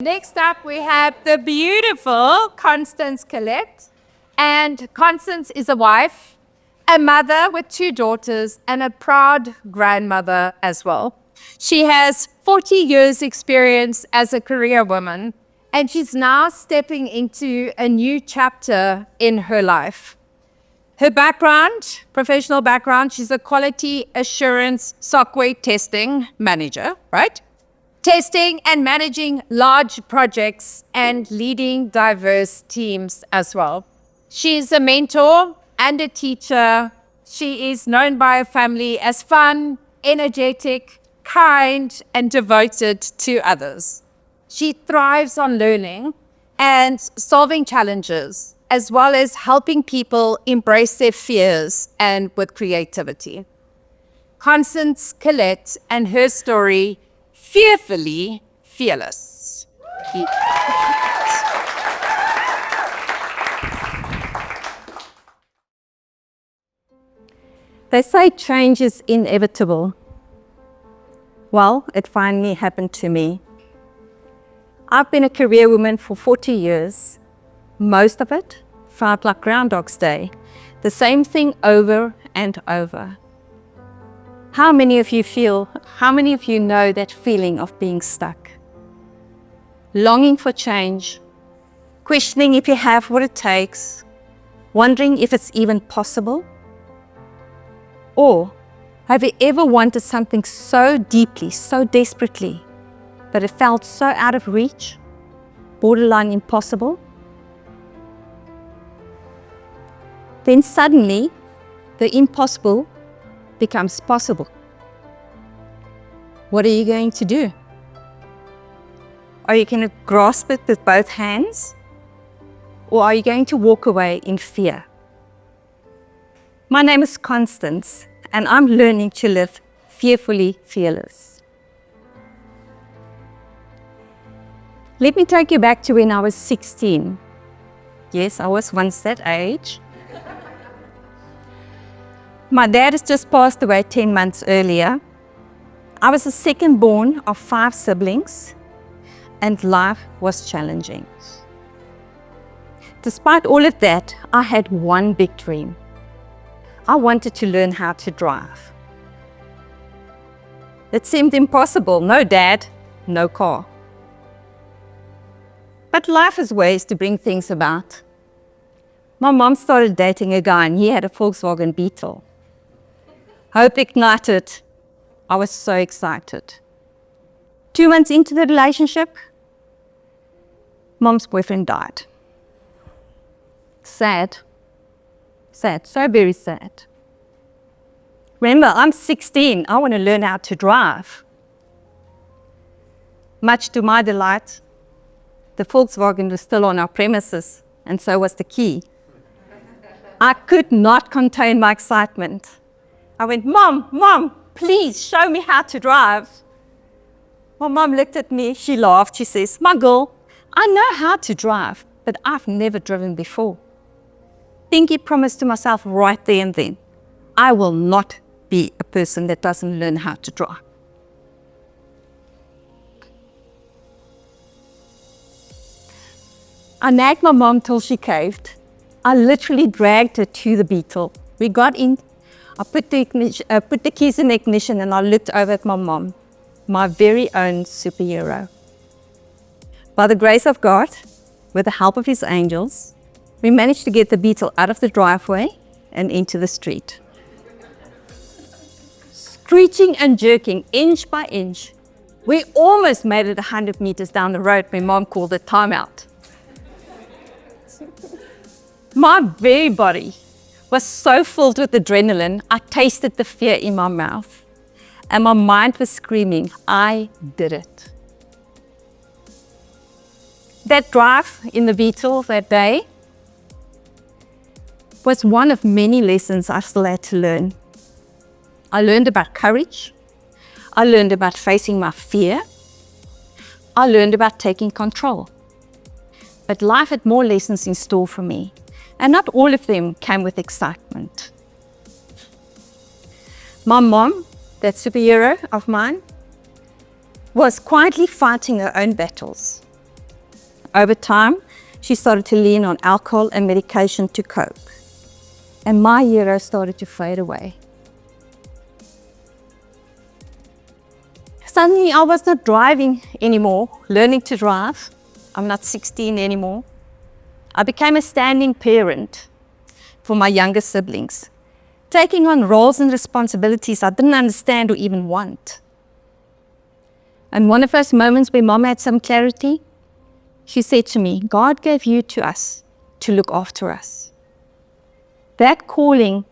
Next up, we have the beautiful Constance Collett. And Constance is a wife, a mother with 2 daughters, and a proud grandmother as well. She has 40 years experience as a career woman, and she's now stepping into a new chapter in her life. Her background, professional background, she's a quality assurance software testing manager, right? Testing and managing large projects and leading diverse teams as well. She's a mentor and a teacher. She is known by her family as fun, energetic, kind, and devoted to others. She thrives on learning and solving challenges, as well as helping people embrace their fears and with creativity. Constance Collett and her story, Fearfully Fearless. They say change is inevitable. Well, it finally happened to me. I've been a career woman for 40 years. Most of it felt like Groundhog's Day, the same thing over and over. How many of you know that feeling of being stuck? Longing for change, questioning if you have what it takes, wondering if it's even possible? Or have you ever wanted something so deeply, so desperately, that it felt so out of reach, borderline impossible? Then suddenly, the impossible becomes possible. What are you going to do? Are you going to grasp it with both hands? Or are you going to walk away in fear? My name is Constance, and I'm learning to live fearfully fearless. Let me take you back to when I was 16. Yes, I was once that age. My dad has just passed away 10 months earlier. I was the second born of 5 siblings, and life was challenging. Despite all of that, I had one big dream. I wanted to learn how to drive. It seemed impossible. No dad, no car. But life has ways to bring things about. My mom started dating a guy, and he had a Volkswagen Beetle. Hope ignited. I was so excited. 2 months into the relationship, Mom's boyfriend died. Sad. Sad, so very sad. Remember, I'm 16. I want to learn how to drive. Much to my delight, the Volkswagen was still on our premises, and so was the key. I could not contain my excitement. I went, Mom, please show me how to drive. My mom looked at me, she laughed, she says, my girl, I know how to drive, but I've never driven before. Pinky promised to myself right there and then, I will not be a person that doesn't learn how to drive. I nagged my mom till she caved. I literally dragged her to the Beetle. We got in. I put the keys in the ignition, and I looked over at my mom, my very own superhero. By the grace of God, with the help of his angels, we managed to get the Beetle out of the driveway and into the street. Screeching and jerking inch by inch, we almost made it 100 meters down the road when Mom called it timeout. My very body was so filled with adrenaline, I tasted the fear in my mouth. And my mind was screaming, I did it. That drive in the Beetle that day was one of many lessons I still had to learn. I learned about courage. I learned about facing my fear. I learned about taking control. But life had more lessons in store for me. And not all of them came with excitement. My mom, that superhero of mine, was quietly fighting her own battles. Over time, she started to lean on alcohol and medication to cope. And my hero started to fade away. Suddenly, I was not driving anymore, learning to drive. I'm not 16 anymore. I became a standing parent for my younger siblings, taking on roles and responsibilities I didn't understand or even want. And one of those moments where Mom had some clarity, she said to me, God gave you to us to look after us. That calling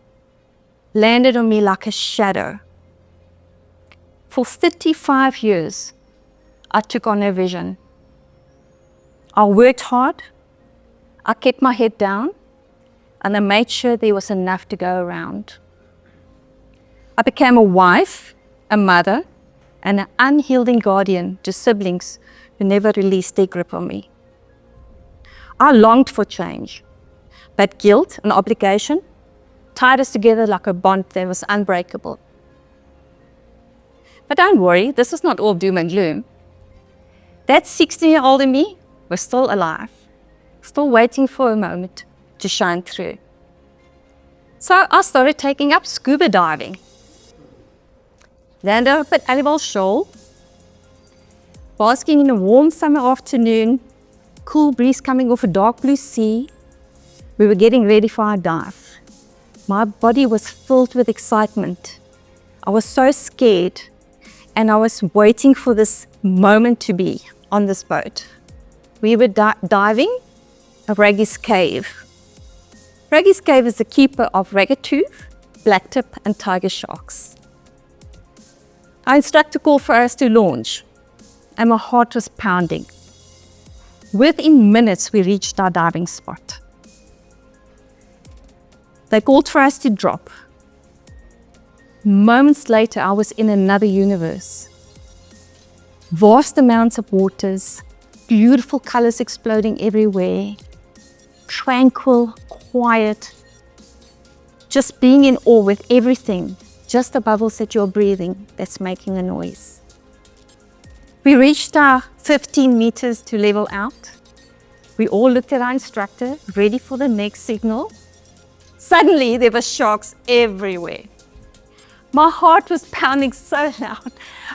landed on me like a shadow. For 35 years, I took on her vision. I worked hard, I kept my head down, and I made sure there was enough to go around. I became a wife, a mother, and an unyielding guardian to siblings who never released their grip on me. I longed for change, but guilt and obligation tied us together like a bond that was unbreakable. But don't worry, this is not all doom and gloom. That 16-year-old in me was still alive, still waiting for a moment to shine through. So I started taking up scuba diving. Landed up at Aliwal Shoal, basking in a warm summer afternoon, cool breeze coming off a dark blue sea. We were getting ready for our dive. My body was filled with excitement. I was so scared, and I was waiting for this moment to be on this boat. We were diving a Raggie's Cave. Raggie's Cave is a keeper of ragged-tooth, blacktip, and tiger sharks. Our instructor called for us to launch, and my heart was pounding. Within minutes, we reached our diving spot. They called for us to drop. Moments later, I was in another universe. Vast amounts of waters, beautiful colors exploding everywhere, tranquil, quiet, just being in awe with everything, just the bubbles that you're breathing that's making a noise. We reached our 15 meters to level out. We all looked at our instructor, ready for the next signal. Suddenly, there were sharks everywhere. My heart was pounding so loud,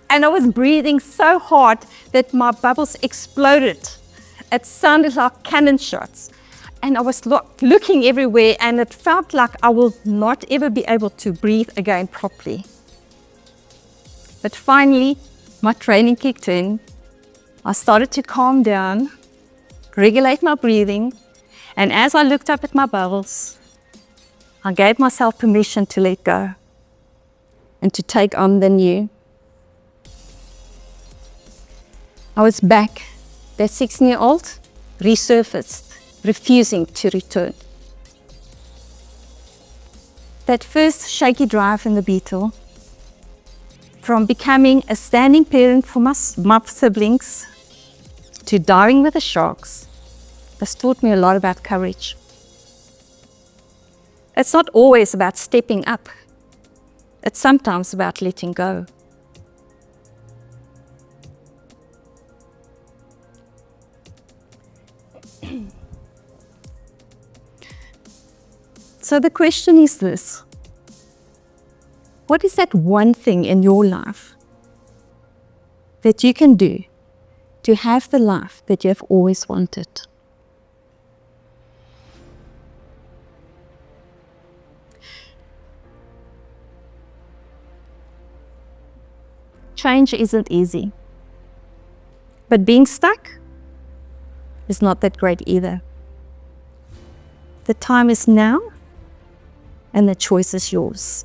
and I was breathing so hard that my bubbles exploded. It sounded like cannon shots. And I was looking everywhere, and it felt like I will not ever be able to breathe again properly. But finally, my training kicked in. I started to calm down, regulate my breathing, and as I looked up at my bubbles, I gave myself permission to let go and to take on the new. I was back, that 16-year-old, resurfaced, refusing to return. That first shaky drive in the Beetle, from becoming a standing parent for my siblings to diving with the sharks, has taught me a lot about courage. It's not always about stepping up. It's sometimes about letting go. So the question is this: what is that one thing in your life that you can do to have the life that you have always wanted? Change isn't easy, but being stuck is not that great either. The time is now, and the choice is yours.